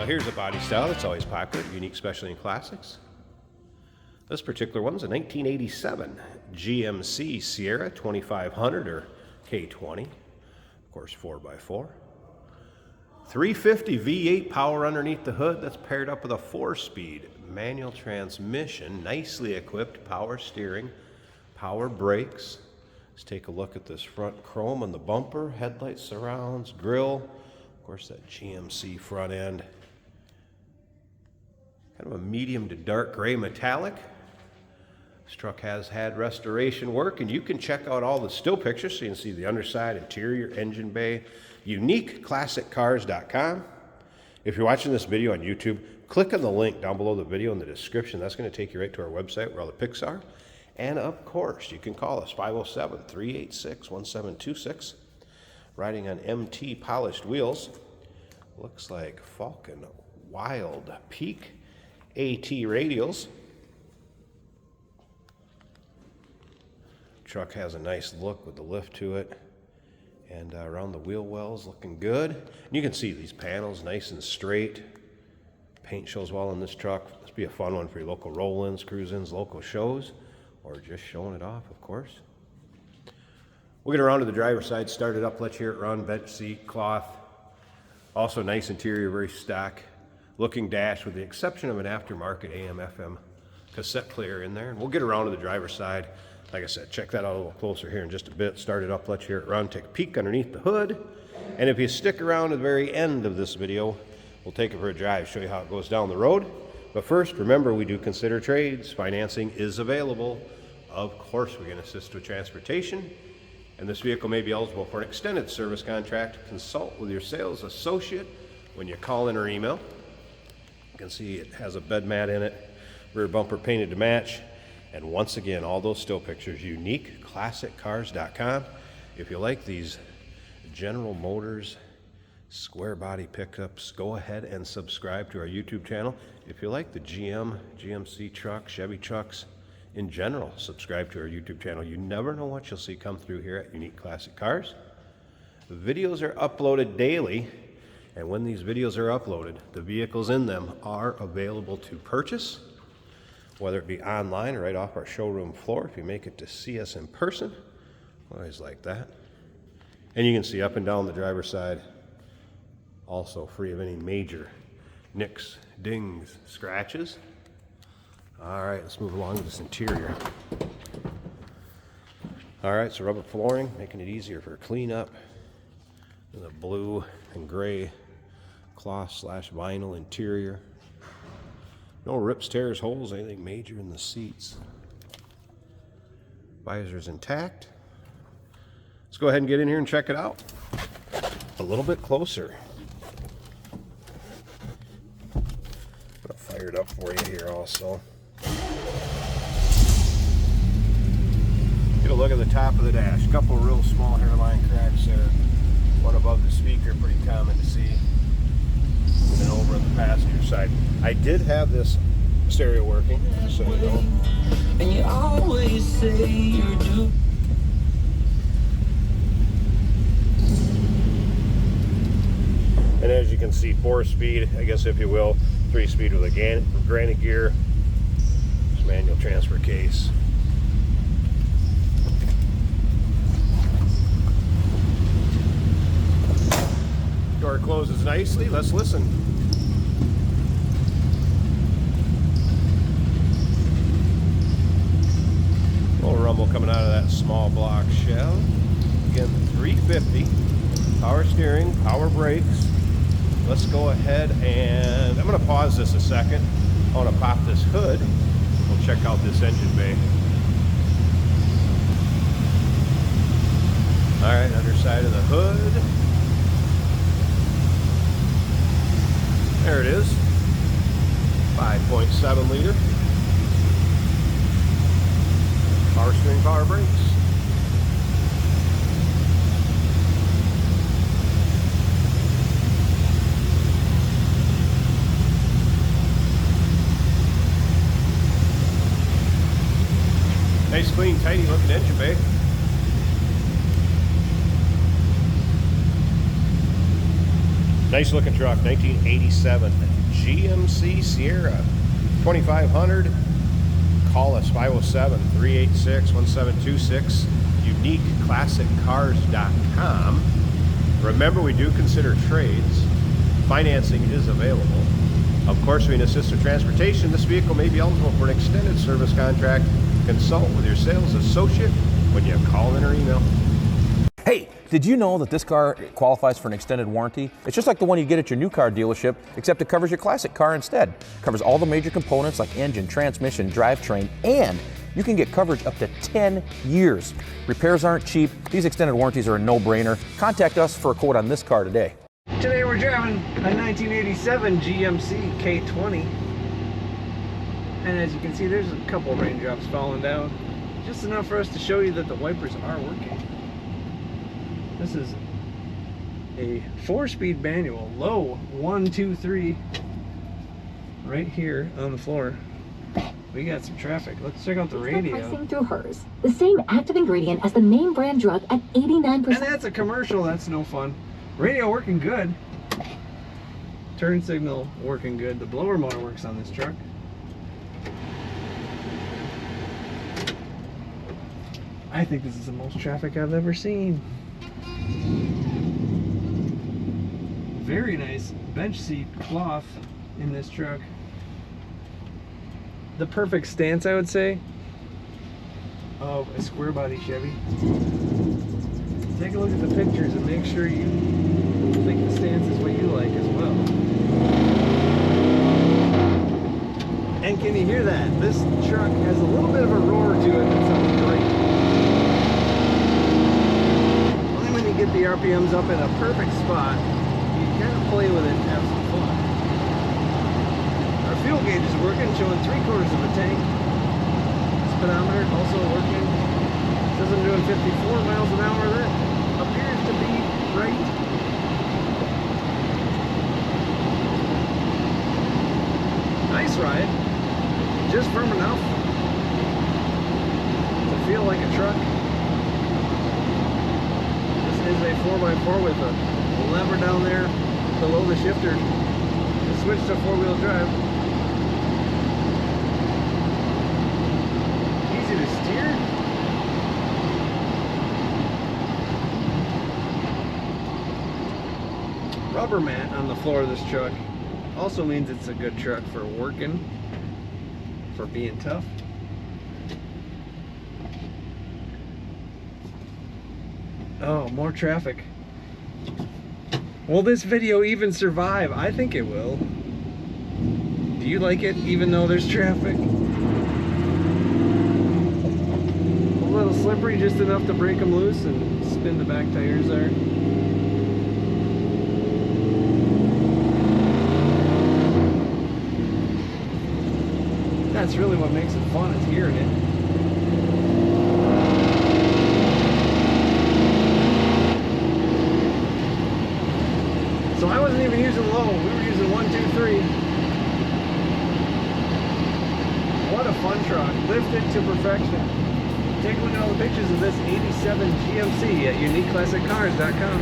Now here's a body style that's always popular, unique, especially in classics. This particular one's a 1987 GMC Sierra 2500 or K20, of course 4x4. 350 V8 power underneath the hood. That's paired up with a 4-speed manual transmission, nicely equipped power steering, power brakes. Let's take a look at this front chrome on the bumper, headlights, surrounds, grille, of course that GMC front end. Kind of a medium to dark gray metallic. This truck has had restoration work, and you can check out all the still pictures so you can see the underside, interior, engine bay. UniqueClassicCars.com. If you're watching this video on YouTube, click on the link down below the video in the description. That's going to take you right to our website where all the pics are. And of course, you can call us 507-386-1726. Riding on MT polished wheels. Looks like Falcon Wild Peak AT radials. Truck has a nice look with the lift to it. And around the wheel wells looking good. And you can see these panels nice and straight. Paint shows well on this truck. This be a fun one for your local roll-ins, cruise-ins, local shows, or just showing it off, of course. We'll get around to the driver's side, start it up, let you hear it run, bench seat, cloth. Also nice interior, very stock looking dash with the exception of an aftermarket AM/FM cassette player in there. And we'll get around to the driver's side. Like I said, check that out a little closer here in just a bit. Start it up, let you hear it run, take a peek underneath the hood. And if you stick around to the very end of this video, we'll take it for a drive, show you how it goes down the road. But first, remember, we do consider trades. Financing is available. Of course, we can assist with transportation. And this vehicle may be eligible for an extended service contract. Consult with your sales associate when you call in or email. You can see it has a bed mat in it, rear bumper painted to match. And once again, all those still pictures, UniqueClassicCars.com. If you like these General Motors square body pickups, go ahead and subscribe to our YouTube channel. If you like the GMC trucks, Chevy trucks in general, subscribe to our YouTube channel. You never know what you'll see come through here at Unique Classic Cars. The videos are uploaded daily, and when these videos are uploaded, the vehicles in them are available to purchase, whether it be online or right off our showroom floor. If you make it to see us in person, always like that. And you can see up and down the driver's side, also free of any major nicks, dings, scratches. All right, let's move along to this interior. All right, so rubber flooring, making it easier for cleanup. The blue and gray cloth/vinyl interior. No rips, tears, holes, anything major in the seats. Visor's intact. Let's go ahead and get in here and check it out a little bit closer. I'll fire it up for you here also. Get a look at the top of the dash. A couple of real small hairline cracks there. One above the speaker, pretty common to see. And then over on the passenger side. I did have this stereo working, so you know. And you always say you do. And as you can see, 4-speed, I guess if you will, 3-speed with a granite gear. This manual transfer case. Door closes nicely. Let's listen. Little rumble coming out of that small block shell. Again, 350. Power steering, power brakes. Let's go ahead and I'm going to pause this a second. I want to pop this hood. We'll check out this engine bay. All right, underside of the hood. There it is, 5.7 liter. Power steering, power brakes. Nice, clean, tidy looking engine bay. Nice looking truck, 1987 GMC Sierra 2500. Call us 507-386-1726. UniqueClassicCars.com. Remember, we do consider trades. Financing is available. Of course, we can assist with transportation. This vehicle may be eligible for an extended service contract. Consult with your sales associate when you call in or email. Hey, did you know that this car qualifies for an extended warranty? It's just like the one you get at your new car dealership, except it covers your classic car instead. It covers all the major components like engine, transmission, drivetrain, and you can get coverage up to 10 years. Repairs aren't cheap. These extended warranties are a no-brainer. Contact us for a quote on this car today. Today we're driving a 1987 GMC K20. And as you can see, there's a couple raindrops falling down. Just enough for us to show you that the wipers are working. This is a 4-speed manual, low 1, 2, 3, right here on the floor. We got some traffic. Let's check out the radio. Pricing through hers. The same active ingredient as the main brand drug at 89%. And that's a commercial. That's no fun. Radio working good. Turn signal working good. The blower motor works on this truck. I think this is the most traffic I've ever seen. Very nice bench seat cloth in this truck. The perfect stance, I would say, of a square body Chevy. Take a look at the pictures and make sure you think the stance is what you like as well. And can you hear that? This truck has a little bit of a roar to it that sounds great. Only when you get the RPMs up in a perfect spot, you kind of play with it and have some fun. Our fuel gauge is working, showing 3/4 of a tank. Speedometer also working. Says I'm doing 54 miles an hour. That appears to be right. Nice ride. Just firm enough to feel like a truck. This is a 4x4 with a lever down there below the shifter to switch to 4-wheel drive. Easy to steer. Rubber mat on the floor of this truck also means it's a good truck for working, for being tough. Oh, more traffic. Will this video even survive? I think it will. Do you like it even though there's traffic? A little slippery, just enough to break them loose and spin the back tires there. That's really what makes it fun, is hearing it. So I wasn't even using low, we were using 1, 2, 3. What a fun truck, lifted to perfection. Take a look at all the pictures of this 87 GMC at UniqueClassicCars.com.